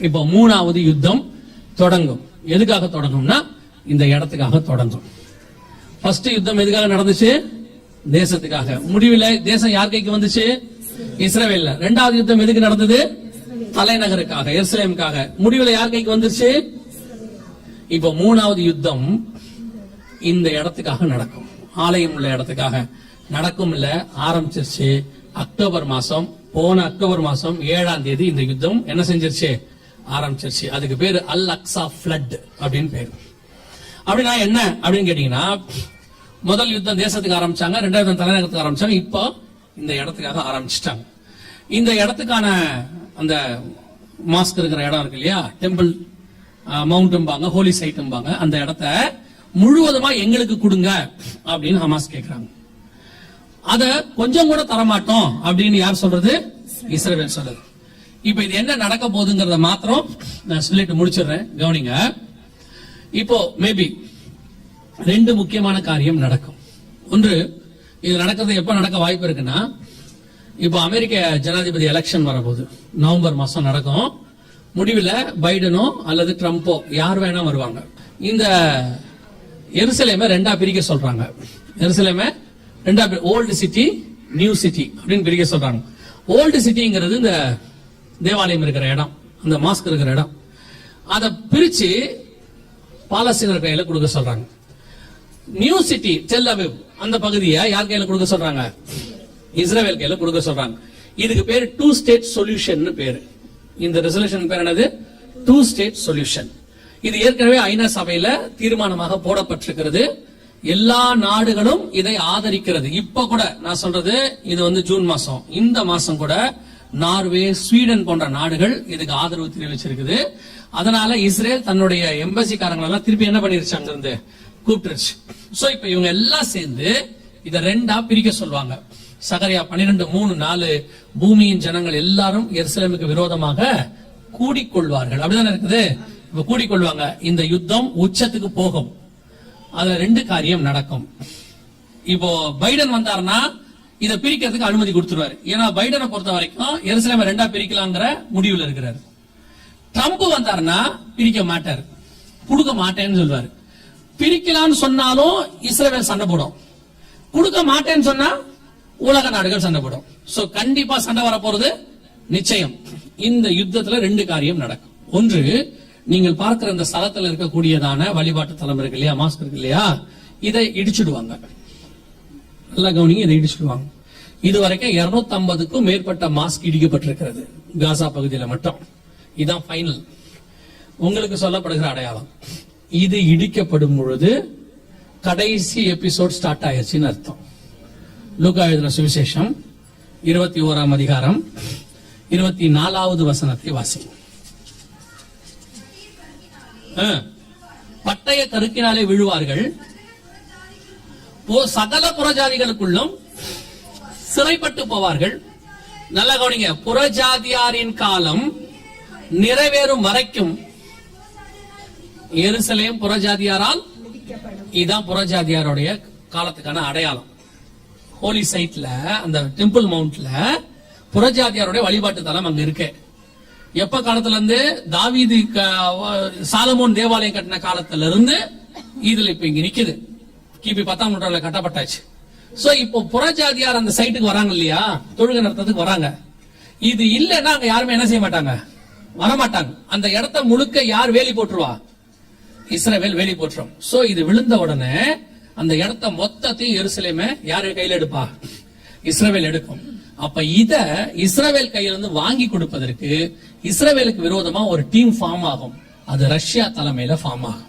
இப்போ மூணாவது யுத்தம் தொடங்கும். எதுக்காக தொடங்கும்னா இந்த இடத்துக்காக தொடங்கும். ஃபர்ஸ்ட் யுத்தம் எதுக்காக நடந்துச்சு? தேசத்துக்காக. முடிவில் தேசம் யார் கைக்கு வந்துச்சு? இஸ்ரவேல்ல. இரண்டாவது யுத்தம் எதுக்கு நடந்தது? தலைநகருக்காக, எருசலேமுக்காக. முடிவில் யார் கைக்கு வந்துச்சு? இப்போ மூணாவது யுத்தம் இந்த இடத்துக்காக நடக்கும். ஆலயம் உள்ள இடத்துக்காக நடக்கும். இல்ல ஆரம்பிச்சிருச்சு. அக்டோபர் மாசம், போன அக்டோபர் மாசம் 7ஆம் தேதி இந்த யுத்தம் என்ன செஞ்சிருச்சு? ஆரம்பிச்சிருச்சு. அதுக்கு பேரு அல் அக்ஸா ஃப்ளட் அப்படின்னு பேரு. அப்படின்னா என்ன அப்படின்னு கேட்டீங்கன்னா, முதல் யுத்தம் தேசத்துக்கு ஆரம்பிச்சாங்க, இரண்டாவது யுத்தம் தலைநகரத்துக்கு ஆரம்பிச்சாங்க, இப்போ இந்த இடத்துக்காக ஆரம்பிச்சிட்டாங்க. இந்த இடத்துக்கான அந்த மாஸ்க் இருக்கிற இடம் இருக்கு இல்லையா, டெம்பிள் மவுண்ட்பாங்க, ஹோலி சைட்பாங்க, அந்த இடத்த முழுவதுமா எங்களுக்கு கொடுங்க அப்படின்னு ஹமாஸ் கேட்கிறாங்க. அத கொஞ்சம் கூட தரமாட்டோம் அப்படின்னு யார் சொல்றது? இஸ்ரவேல் சொல்றது. இப்ப இது என்ன நடக்க போகுதுங்கிறத மாத்திரம் நான் சொல்லிட்டு முடிச்சிடுறேன், கவனிங்க. இப்போ மேபி ரெண்டு முக்கியமான காரியம் நடக்கும். ஒன்று, இது நடக்கிறது எப்ப நடக்க வாய்ப்பு இருக்குன்னா, இப்போ அமெரிக்க ஜனாதிபதி எலெக்ஷன் வரப்போகுது, நவம்பர் மாசம் நடக்கும். முடிவில் பைடனோ அல்லது ட்ரம்போ யார் வேணா வருவாங்க. இந்த எருசலேமை ரெண்டா பிரிக்க சொல்றாங்க. எருசலேமை ரெண்டா, ஓல்டு சிட்டி, நியூ சிட்டி அப்படின்னு பிரிக்க சொல்றாங்க. ஓல்டு சிட்டிங்கிறது இந்த தேவாலயம் இருக்கிற இடம், அந்த மாஸ்க் இருக்கிற இடம். அதை பிரிச்சு பாலஸ்தீனர் கையில கொடுக்க சொல்றாங்க. நியூ சிட்டி, டெல் அவிவ், அந்த பகுதியை யார் கையில கொடுக்க சொல்றாங்க? இஸ்ரவேல் கையில கொடுக்க சொல்றாங்க. இதுக்கு பேரு 2 ஸ்டேட் சொல்யூஷன் பேரு. இந்த ரெசல்யூஷன் பேர் என்னது? 2 ஸ்டேட் சொல்யூஷன். இது ஏற்கனவே ஐநா சபையில தீர்மானமாக போடப்பட்டிருக்கிறது. எல்லா நாடுகளும் இதை ஆதரிக்கிறது. இப்ப கூட நான் சொல்றது, இது ஜூன் மாசம், இந்த மாசம் கூட நார்வே, ஸ்வீடன் போன்ற நாடுகள் இதுக்கு ஆதரவு தெரிவிச்சிருக்குது. அதனால இஸ்ரேல் தன்னுடைய எம்பசிக்காரங்களை எல்லாம் திருப்பி என்ன பண்ணிருச்சாங்க, இருந்து கூப்பிட்டுருச்சு. சோ இப்ப இவங்க எல்லாம் சேர்ந்து இதை ரெண்டா பிரிக்க சொல்லுவாங்க. சகரியா 12:3-4 பூமியின் ஜனங்கள் எல்லாரும் எருசலேமுக்கு விரோதமாக கூடிக்கொள்வார்கள், அப்படிதானே இருக்குது. இப்ப கூடிக்கொள்வாங்க. இந்த யுத்தம் உச்சத்துக்கு போகும். அதுல ரெண்டு காரியம் நடக்கும். இப்போ பைடன் வந்தாருன்னா இதை பிரிக்கிறதுக்கு அனுமதி கொடுத்துருவாரு. ஏன்னா பைடனை பொறுத்த வரைக்கும் எருசலேமை ரெண்டா பிரிக்கலாங்கிற முடிவில் இருக்கிறாரு. ட்ரம்ப் வந்தாருன்னா பிரிக்க மாட்டாரு, கொடுக்க மாட்டேன்னு சொல்லுவாரு. பிரிக்கலான்னு சொன்னாலும் இஸ்ரேல் சண்டை போடும், கொடுக்க மாட்டேன்னு சொன்னா உலக நாடுகள் சண்டை போடும். சோ கண்டிப்பா சண்டை வர போறது நிச்சயம். இந்த யுத்தத்துல ரெண்டு காரியம் நடக்கும். ஒன்று, நீங்கள் பார்க்கிற இந்த ஸ்தலத்தில் இருக்கக்கூடியதான வழிபாட்டு தலம் இருக்கு இல்லையா, மாஸ்க் இருக்கு இல்லையா, இதை இடிச்சுடுவாங்க. நல்லா கவனிங்க, இதை இடிச்சுடுவாங்க. இதுவரைக்கும் 250க்கும் மேற்பட்ட மாஸ்க் இடிக்கப்பட்டிருக்கிறது காசா பகுதியில மட்டும். இதுதான் ஃபைனல், உங்களுக்கு சொல்லப்படுகிற அடையாளம். இது இடிக்கப்படும் பொழுது கடைசி எபிசோட் ஸ்டார்ட் ஆயிடுச்சுன்னு அர்த்தம். லூக்கா எழுதின சுவிசேஷம் 21ஆம் அதிகாரம் 24வது வசனத்தை வாசி. பட்டய கருக்கினாலே விழுவார்கள், சகல புறஜாதிகளுக்குள்ளும் சிறைப்பட்டு போவார்கள். நல்ல கவனிங்க, புறஜாதியாரின் காலம் நிறைவேறும் வரைக்கும் எருசலேம் புறஜாதியாரால், இதுதான் புறஜாதியாருடைய காலத்துக்கான அடையாளம். ஹோலி சைட்ல, அந்த டெம்பிள் மவுண்ட்ல புறஜாதியாருடைய வழிபாட்டு தலம் அங்க இருக்கு. எப்ப காலத்துல இருந்து? தாவீது சாலமோன் தேவாலயம் கட்டின காலத்துல இருந்து இதுல இப்ப இங்க நிக்குது. கிபி 10ஆம் நூற்றாண்டுல கட்டப்பட்டாச்சு. சோ இப்போ புறஜாதியார் அந்த சைட்டுக்கு வராங்க இல்லையா, தொழுகை நடத்துறதுக்கு வராங்க. இது இல்லைன்னா அங்க யாருமே என்ன செய்ய மாட்டாங்க, வரமாட்டாங்க. அந்த இடத்த முழுக்க யார் வேலி போட்டுருவா? இஸ்ரவேல் வேலி போட்டுரும். சோ இது விழுந்த உடனே அந்த இடத்த மொத்தத்தையும் எருசலேமை யாரு கையில எடுப்பா? இஸ்ரவேல் எடுக்கும். அப்ப இத இஸ்ரவேல் கையிலிருந்து வாங்கி கொடுப்பதற்கு இஸ்ரவேலுக்கு விரோதமா ஒரு டீம் ஃபார்ம் ஆகும். அது ரஷ்யா தலைமையில ஃபார்ம் ஆகும்.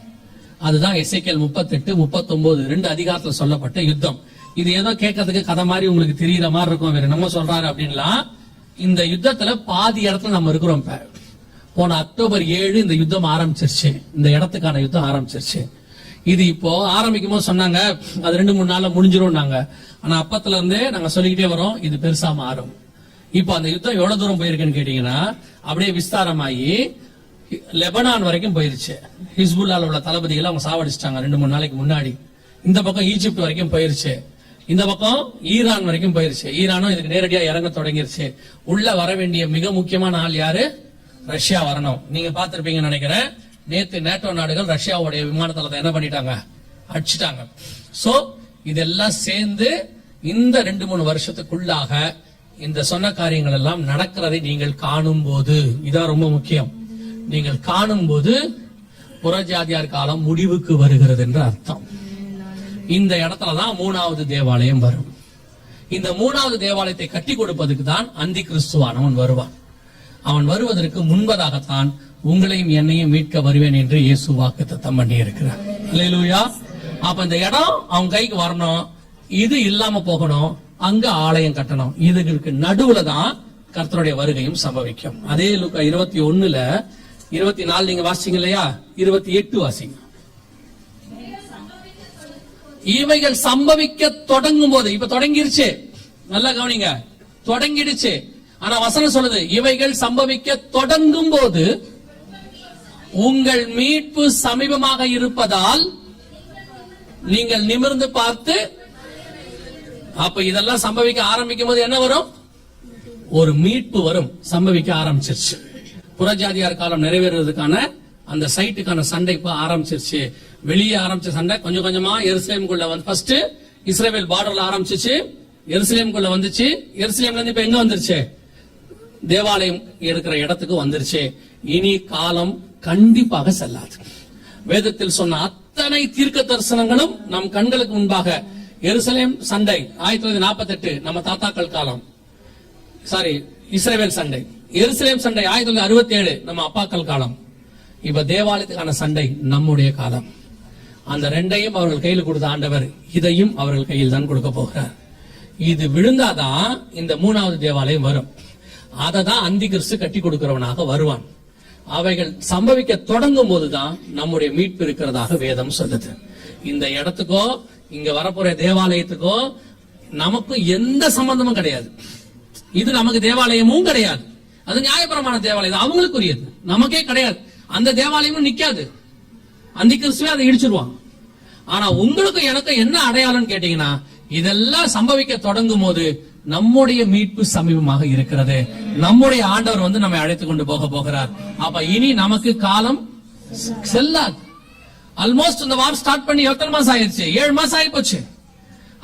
அதுதான் எசேக்கியேல் 38-39 2 அதிகாரத்துல சொல்லப்பட்ட யுத்தம். இது ஏதோ கேட்கறதுக்கு கதை மாதிரி உங்களுக்கு தெரியற மாதிரி இருக்கும், வேற நம்ம சொல்றாரு அப்படின்லாம். இந்த யுத்தத்துல பாதி இடத்துல நம்ம இருக்கிறோம். போன அக்டோபர் 7 இந்த யுத்தம் ஆரம்பிச்சிருச்சு, இந்த இடத்துக்கான யுத்தம் ஆரம்பிச்சிருச்சு. இது இப்போ ஆரம்பிக்கும் போது சொன்னாங்க அது 2-3 நாள்ல முடிஞ்சிரும் நாங்க. ஆனா அப்பத்துல இருந்தே நாங்க சொல்லிக்கிட்டே வரோம், இது பெருசா மாறும். இப்போ அந்த யுத்தம் எவ்வளவு தூரம் போயிருக்குன்னு கேட்டீங்கன்னா, அப்படியே விஸ்தாரமாயி லெபனான் வரைக்கும் போயிருச்சு. ஹிஸ்புல்லால உள்ள தளபதிகளை அவங்க சாவடிச்சிட்டாங்க 2-3 நாளைக்கு முன்னாடி. இந்த பக்கம் ஈஜிப்ட் வரைக்கும் போயிருச்சு, இந்த பக்கம் ஈரான் வரைக்கும் போயிருச்சு. ஈரானும் இதுக்கு நேரடியா இறங்க தொடங்கிருச்சு. உள்ள வர வேண்டிய மிக முக்கியமான ஆள் யாரு? ரஷ்யா வரணும். நீங்க பார்த்திருப்பீங்கன்னு நினைக்கிறேன், நேத்து நேட்டோ நாடுகள் ரஷ்யாவுடைய விமான தளத்தை என்ன பண்ணிட்டாங்க, அடிச்சிட்டாங்க. சோ இதெல்லாம் சேர்ந்து இந்த 2-3 வருஷத்துக்குள்ளாக இந்த சொன்ன காரியங்கள் எல்லாம் நடக்கிறதை நீங்கள் காணும் போது, இதான் ரொம்ப முக்கியம், நீங்கள் காணும் போது புறஜாதியார் காலம் முடிவுக்கு வருகிறது என்று அர்த்தம். இந்த இடத்துலதான் 3வது தேவாலயம் வரும். இந்த 3வது தேவாலயத்தை கட்டி கொடுப்பதற்கு தான் அந்தி கிறிஸ்துவானவன் வருவான். அவன் வருவதற்கு முன்பதாகத்தான் உங்களையும் என்னையும் மீட்க வருவேன் என்று இயேசு வாக்குத்தத்தம் பண்ணி இருக்கிறார். அல்லேலூயா. அப்ப இந்த இடம் அவன் கைக்கு வரணும், இது இல்லாம போகணும், அங்க ஆலயம் கட்டணும். இதுக்கு நடுவுல தான் கர்த்தருடைய வருகையும் சம்பவிக்கும். அதே லூக்கா 21:24 நீங்க வாசிங்க இல்லையா, 28 வாசிங்க. இவைகள் சம்பவிக்க தொடங்கும் போது, இப்ப தொடங்கிருச்சு, நல்லா கவனிங்க, தொடங்கிடுச்சு. ஆனா வசனம் சொல்லுது, இவைகள் சம்பவிக்க தொடங்கும் போது உங்கள் மீட்பு சமீபமாக இருப்பதால் நீங்கள் நிமிர்ந்து பார்த்து. அப்ப இதெல்லாம் சம்பவிக்க ஆரம்பிக்கும் போது என்ன வரும், ஒரு மீட்பு வரும். சம்பவிக்க ஆரம்பிச்சிருச்சு. புறஜாதியார் காலம் நிறைவேறதுக்கான அந்த சைட்டுக்கான சண்டை இப்ப ஆரம்பிச்சிருச்சு. வெளியே ஆரம்பிச்ச சண்டை கொஞ்சம் கொஞ்சமா எருசலேமுக்குள்ள வந்து, ஃபர்ஸ்ட் இஸ்ரேல் பார்டர்ல ஆரம்பிச்சிச்சு, எருசலேமுக்குள்ள வந்துச்சு. எருசலேம்ல இருந்து இப்ப எங்க வந்துருச்சு, தேவாலயம் இருக்கிற இடத்துக்கு வந்துருச்சு. இனி காலம் கண்டிப்பாக செல்லாது. வேதத்தில் சொன்ன அத்தனை தீர்க்க தரிசனங்களும் நம் கண்களுக்கு முன்பாக, எருசலேம் சண்டை 1948 நம்ம தாத்தாக்கள் காலம், சாரி இஸ்ரேல் சண்டை, எருசலேம் சண்டை 1967 நம்ம அப்பாக்கள் காலம். இப்ப தேவாலயத்துக்கான சண்டை நம்முடைய காலம். அந்த ரெண்டையும் அவர்கள் கையில் கொடுத்த ஆண்டவர் இதையும் அவர்கள் கையில் தான் கொடுக்க போகிறார். இது விழுந்தாதான் இந்த 3வது தேவாலயம் வரும். அதை தான் அந்தி கிறிஸ்து கட்டி கொடுக்கிறவனாக வருவான். அவைகள் சம்பவிக்க தொடங்கும் போதுதான் நம்முடைய மீட்பு இருக்கிறதாக வேதம் சொல்லுது. இந்த இடத்துக்கோ இங்க வரப்போற தேவாலயத்துக்கோ நமக்கு எந்த சம்பந்தமும் கிடையாது. இது நமக்கு தேவாலயமும் கிடையாது. அது நியாயபரமான தேவாலயம், அவங்களுக்குரியது, நமக்கே கிடையாது. அந்த தேவாலயமும் நிக்காது, அந்தி கிறிஸ்துவே அதை இடிச்சிருவான். ஆனா உங்களுக்கு எனக்கு என்ன அடையாளம் கேட்டீங்கன்னா, இதெல்லாம் சம்பவிக்க தொடங்கும் போது நம்முடைய மீட்பு சமீபமாக இருக்கிறது. நம்முடைய ஆண்டவர் வந்து நம்மை அழைத்துக் கொண்டு போக போகிறார். அப்ப இனி நமக்கு காலம் செல்லாது. ஆல்மோஸ்ட் இந்த வார் ஸ்டார்ட் பண்ணி எத்தனை மாசம் ஆயிடுச்சு, 7 மாசம் ஆகி போச்சு.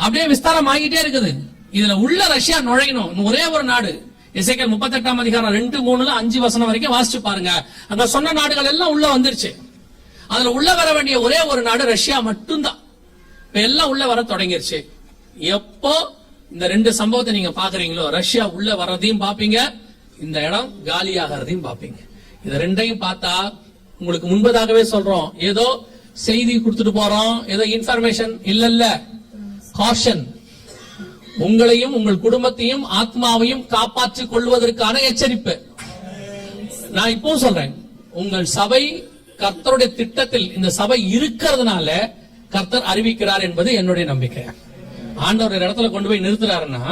அப்படியே விஸ்தாரம் ஆகிட்டே இருக்குது. இதுல உள்ள ரஷ்யா நுழையணும். ஒரே ஒரு நாடு, எசேக்கியேல் 38ஆம் அதிகாரம் 2-3-5 வசனம் வரைக்கும் வாசிச்சு பாருங்க. அங்க சொன்ன நாடுகள் எல்லாம் உள்ள வந்துருச்சு. அதுல உள்ள வர வேண்டிய ஒரே ஒரு நாடு ரஷ்யா மட்டும்தான். இப்ப எல்லாம் உள்ள வர தொடங்கிருச்சு. எப்போ இந்த 2 சம்பவத்தை நீங்க பாக்குறீங்களோ, ரஷ்யா உள்ள வர்றதையும் பாப்பீங்க, இந்த இடம் காலியாகிறதையும் பாப்பீங்க. இது ரெண்டையும் பார்த்தா உங்களுக்கு முன்பதாகவே சொல்றோம், ஏதோ செய்தி கொடுத்துட்டு போறோம், ஏதோ இன்ஃபர்மேஷன் இல்ல, காஷன். உங்களையும் உங்கள் குடும்பத்தையும் ஆத்மாவையும் காப்பாற்றிக் கொள்வதற்கான எச்சரிப்பு. நான் இப்பவும் சொல்றேன், உங்கள் சபை கர்த்தருடைய திட்டத்தில் இந்த சபை இருக்கிறதுனால கர்த்தர் அறிவிக்கிறார் என்பது என்னுடைய நம்பிக்கை. ஆண்டவர் இடத்துல கொண்டு போய் நிறுத்துறாருன்னா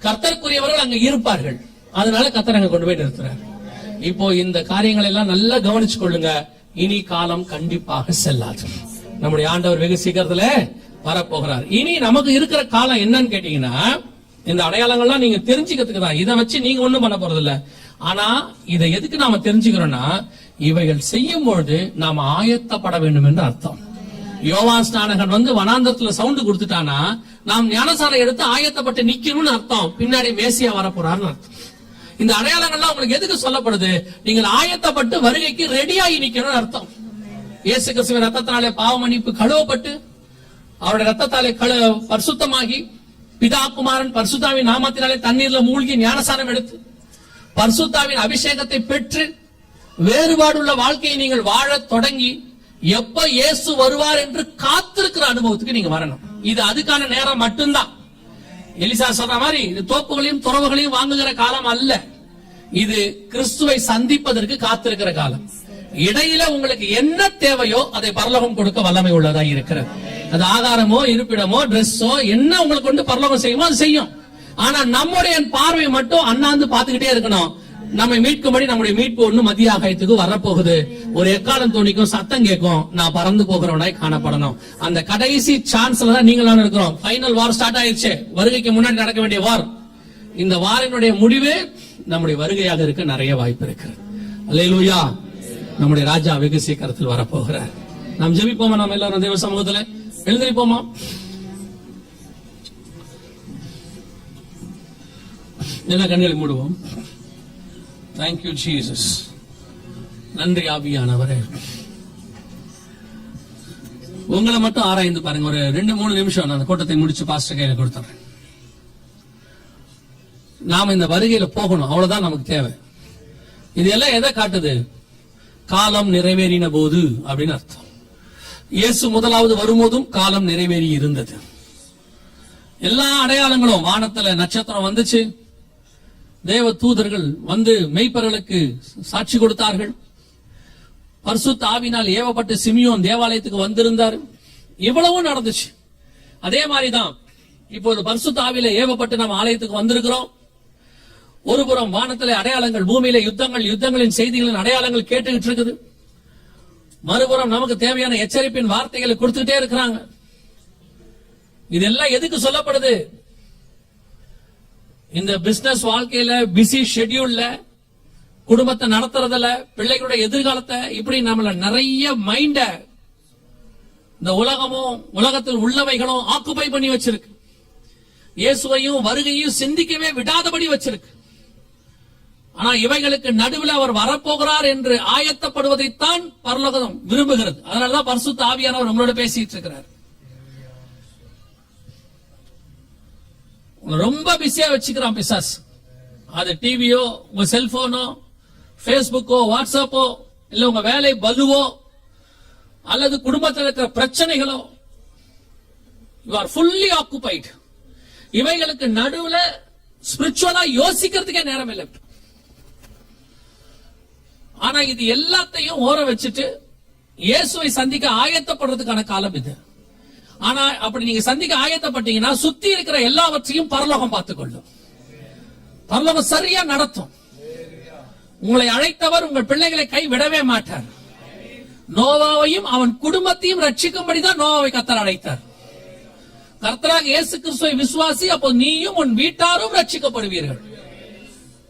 கர்த்தருக்குரியவர்கள் அங்க இருப்பார்கள், அதனால கர்த்தர் அங்க கொண்டு போய் நிறுத்துறாரு. இப்போ இந்த காரியங்கள் எல்லாம் நல்லா கவனிச்சு கொள்ளுங்க. இனி காலம் கண்டிப்பாக செல்லாது. நம்முடைய ஆண்டவர் வெகு சீக்கிரத்துல வரப்போகிறார். இனி நமக்கு இருக்கிற காலம் என்னன்னு கேட்டீங்கன்னா, இந்த அடையாளங்கள்லாம் நீங்க தெரிஞ்சுக்கிறதுக்கு தான். இதை வச்சு நீங்க ஒண்ணும் பண்ண போறது இல்ல. ஆனா இதை எதுக்கு நாம தெரிஞ்சுக்கிறோம்னா, இவைகள் செய்யும் பொழுது நாம ஆயத்தப்பட வேண்டும் என்று அர்த்தம். யோவான் ஸ்நானகன் வந்து வனாந்தரத்துல சவுண்ட் கொடுத்துட்டானா, நாம் ஞானசாரம் எடுத்து ஆயத்தப்பட்டு நிக்கணும்னு அர்த்தம். பின்னாடி மேசியா வரப்போறாருன்னு அர்த்தம். இந்த அடையாளங்கள்லாம் உங்களுக்கு எதுக்கு சொல்லப்படுது, நீங்கள் ஆயத்தப்பட்டு வருகைக்கு ரெடியாகி நிக்கணும்னு அர்த்தம். இயேசு கிறிஸ்துவின் ரத்தத்தினாலே பாவ மன்னிப்பு கழுவப்பட்டு, அவருடைய ரத்தத்தாலே பரிசுத்தமாகி, பிதா குமாரன் பரிசுத்தாவின் நாமத்தினாலே தண்ணீர்ல மூழ்கி ஞானசாரம் எடுத்து பரிசுத்தாவின் அபிஷேகத்தை பெற்று வேறுபாடுள்ள வாழ்க்கையை நீங்கள் வாழ தொடங்கி, எப்ப இயேசு வருவார் என்று காத்திருக்கிற அனுபவத்துக்கு நீங்க வரணும். இது அதுக்கான நேரம் மட்டும்தான். எலிசா சொல்ற மாதிரி இது தோப்புகளையும் துறவுகளையும் வாங்குகிற காலம் அல்ல. இது கிறிஸ்துவை சந்திப்பதற்கு காத்திருக்கிற காலம். இடையில உங்களுக்கு என்ன தேவையோ அதை பரலோகம் கொடுக்க வல்லமை உள்ளதா இருக்கிறது. அது ஆகாரமோ, இருப்பிடமோ, டிரெஸ்ஸோ, என்ன உங்களுக்கு கொண்டு பரலோகம் செய்யுமோ அது செய்யும். ஆனா நம்முடைய பார்வை மட்டும் அண்ணாந்து பாத்துக்கிட்டே இருக்கணும். நம்மை மீட்கும்படி நம்முடைய மீட்பு ஒண்ணு மத்திய ஆகாயத்துக்கு வரப்போகுது. ஒரு எக்காலம் தோணிக்கும், சத்தம் கேட்கும், நான் பறந்து போகிறவனாய் காணப்படணும். அந்த கடைசி சான்ஸ்ல தான் நீங்களும் இருக்கிறோம். ஃபைனல் வார் ஸ்டார்ட் ஆயிடுச்சு. வருகைக்கு முன்னாடி நடக்க வேண்டிய வார். இந்த வாரினுடைய முடிவு நம்முடைய வருகையாக இருக்க நிறைய வாய்ப்பு இருக்கு. அல்லேலூயா. நம்முடைய ராஜா வெகு சீக்கிரத்தில் வரப்போகிறார். நாம் ஜெபிப்போமா? நாம் எல்லாரும் தேவ சமூகத்துல எழுந்திருப்போமா? எல்லா கண்களை மூடுவோம். Thank you Jesus. நன்றி ஆவியானவரே. உங்களை மட்டும் ஆராய்ந்து பாருங்க. ஒரு 2-3 நிமிஷம் நான் அந்த கூட்டத்தை முடிச்சு பாஸ்டர் கையில கொடுத்துறேன். நாம இந்த வருகையில போகணும், அவ்வளவுதான் நமக்கு தேவை. இது எல்லாம் எதை காட்டுது? காலம் நிறைவேறின போது அப்படின்னு அர்த்தம். இயேசு முதலாவது வரும்போதும் காலம் நிறைவேறி இருந்தது. எல்லா அடையாளங்களும், வானத்துல நட்சத்திரம் வந்துச்சு, தேவ தூதர்கள் வந்து மெய்ப்பர்களுக்கு சாட்சி கொடுத்தார்கள், பரிசுத்த ஆவியினால் ஏவப்பட்டு சிமியோன் தேவாலயத்துக்கு வந்திருந்தார். இவ்வளவும் நடந்துச்சு. அதே மாதிரிதான் இப்போது பரிசுத்த ஆவியில ஏவப்பட்டு நம்ம ஆலயத்துக்கு வந்திருக்கிறோம். ஒருபுறம் வானத்திலே அடையாளங்கள், பூமியில யுத்தங்களின் செய்திகளின் அடையாளங்கள் கேட்டுக்கிட்டு இருக்குது. மறுபுறம் நமக்கு தேவையான எச்சரிப்பின் வார்த்தைகளை கொடுத்துட்டே இருக்கிறாங்க. இதெல்லாம் எதுக்கு சொல்லப்படுது? இந்த பிசினஸ் வாழ்க்கையில, பிஸி ஷெட்யூல்ல, குடும்பத்தை நடத்துறதுல, பிள்ளைகளுடைய எதிர்காலத்தை, இப்படி நம்மள நிறைய மைண்ட இந்த உலகமும் உலகத்தில் உள்ளவைகளும் ஆக்குபை பண்ணி வச்சிருக்கு. இயேசுவையும் வருகையும் சிந்திக்கவே விடாதபடி வச்சிருக்கு. ஆனா இவைகளுக்கு நடுவில் அவர் வரப்போகிறார் என்று ஆயத்தப்படுவதைத்தான் பரலோகம் விரும்புகிறது. அதனாலதான் பரிசுத்த ஆவியானவர் உங்களோட பேசிட்டு இருக்கிறார். ரொம்ப பிஸியா வச்சுக்கிறான் பிசாஸ். அது டிவியோ, உங்க செல்போனோ, பேஸ்புக்கோ, வாட்ஸ்அப்போ, இல்ல உங்க வேலை பலுவோ, அல்லது குடும்பத்தில் இருக்கிற பிரச்சனைகளோ, யூ ஆர் ஃபுல்லி ஆக்குபைட். இவைகளுக்கு நடுவுல ஸ்பிரிச்சுவலா யோசிக்கிறதுக்கே நேரம் இல்லை. ஆனா இது எல்லாத்தையும் ஓர வச்சுட்டு இயேசுவை சந்திக்க ஆயத்தப்படுறதுக்கான காலம் இது. ஆனா அப்படி நீங்க சந்திக்க ஆயத்தப்பட்டீங்கன்னா சுத்தி இருக்கிற எல்லாவற்றையும் பரலோகம் பார்த்துக்கொள்ளும். பரலோகம் சரியா நடத்தும். உங்களை அழைத்தவர் உங்கள் பிள்ளைகளை கை விடவே மாட்டார். நோவாவையும் அவன் குடும்பத்தையும் ரட்சிக்கும்படிதான் நோவாவை கர்த்தர் அழைத்தார். கர்த்தராக இயேசு கிறிஸ்துவை விசுவாசி, அப்போ நீயும் உன் வீட்டாரும் ரட்சிக்கப்படுவீர்கள்.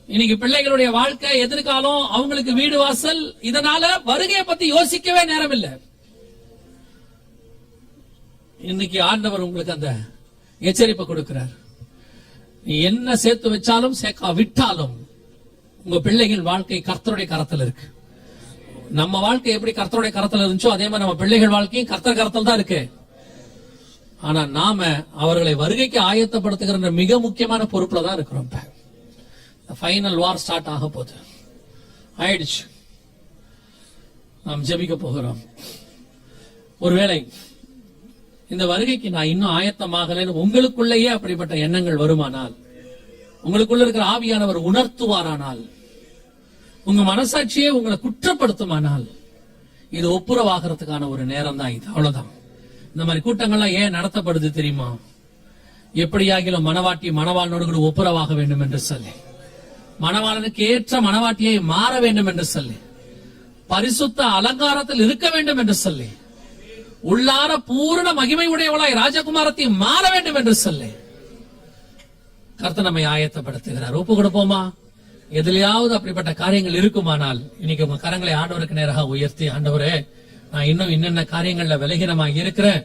இன்னைக்கு பிள்ளைகளுடைய வாழ்க்கை, எதிர்காலம், அவங்களுக்கு வீடு வாசல், இதனால வருகையை பத்தி யோசிக்கவே நேரம் இல்லை. இன்னைக்கு ஆண்டவர் உங்களுக்கு அந்த எச்சரிப்பை கொடுக்கிறார். நீ என்ன சேர்த்து வச்சாலும் சேர்க்கா விட்டாலும் உங்க பிள்ளைகள் வாழ்க்கை கர்த்தருடைய கரத்தில் இருக்கு. நம்ம வாழ்க்கை எப்படி கர்த்தருடைய கரத்தில் இருந்துச்சோ அதே மாதிரி நம்ம பிள்ளைகள் வாழ்க்கையும் கர்த்தர் கரத்தில் தான் இருக்கு. ஆனா நாம அவர்களை வருகைக்கு ஆயத்தப்படுத்துகிற மிக முக்கியமான பொறுப்புல தான் இருக்கிறோம். ஃபைனல் வார் ஸ்டார்ட் ஆக போகுது, ஆயிடுச்சு. நாம் ஜெபிக்க போகிறோம். ஒருவேளை இந்த வருகைக்கு நான் இன்னும் ஆயத்தமாகலன்னு உங்களுக்குள்ளேயே அப்படிப்பட்ட எண்ணங்கள் வருமானால், உங்களுக்குள்ள இருக்கிற ஆவியானவர் உணர்த்துவாரானால், உங்க மனசாட்சியே உங்களை குற்றப்படுத்துமானால், இது ஒப்புரவாகிறதுக்கான ஒரு நேரம் தான் இது. அவ்வளவுதான். இந்த மாதிரி கூட்டங்கள்லாம் ஏன் நடத்தப்படுது தெரியுமா? எப்படியாகிலும் மணவாட்டி மணவாளனோடு கூட ஒப்புரவாக வேண்டும் என்று சொல்லி, மணவாளனுக்கு ஏற்ற மணவாட்டியை மாற வேண்டும் என்று சொல்லி, பரிசுத்த அலங்காரத்தில் இருக்க வேண்டும் என்று சொல்லி, உள்ளார பூரண மகிமை உடையவளாய் ராஜகுமாரத்தை மாற வேண்டும் என்று சொல்லி கர்த்தர் நம்மை ஆயத்தப்படுத்துகிறார். ஒப்பு கொடுப்போமா? எதிலையாவது அப்படிப்பட்ட காரியங்கள் இருக்குமானால் இன்னைக்கு உங்க கரங்களை ஆண்டவருக்கு நேராக உயர்த்தி, ஆண்டவரே நான் இன்னும் என்னென்ன காரியங்கள்ல விலகினமாக இருக்கிறேன்,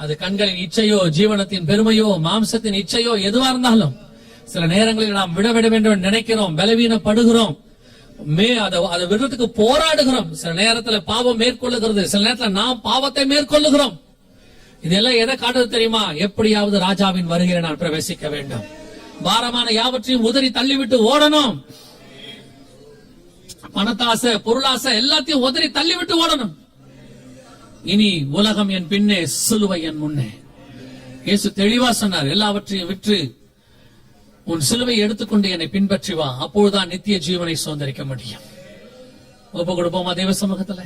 அது கண்களின் இச்சையோ, ஜீவனத்தின் பெருமையோ, மாம்சத்தின் இச்சையோ, எதுவா இருந்தாலும் சில நேரங்களில் நாம் விட வேண்டும் நினைக்கிறோம், பலவீனப்படுகிறோம், அதை விடுறதுக்கு போராடுகிறோம். சில நேரத்துல பாவம் மேற்கொள்ளுகிறது, சில நேரத்துல நாம் பாவத்தை மேற்கொள்ளுகிறோம். இதெல்லாம் எதை காட்டுறது தெரியுமா? எப்படியாவது ராஜாவின் வருகையை நான் பிரவேசிக்க வேண்டும். பாரமான யாவற்றையும் உதறி தள்ளிவிட்டு ஓடணும். பணத்தாசை, பொருளாசை எல்லாத்தையும் உதறி தள்ளிவிட்டு ஓடணும். இனி உலகம் என் பின்னே, சிலுவை என் முன்னே. இயேசு தெளிவா சொன்னார், எல்லாவற்றையும் விற்று உன் சிலுவை எடுத்துக்கொண்டு என்னை பின்பற்றி வா, அப்பொழுதுதான் நித்திய ஜீவனை சுதந்திரிக்க முடியும். ஒப்பு கொடுப்போமா தேவ சமூகத்துல?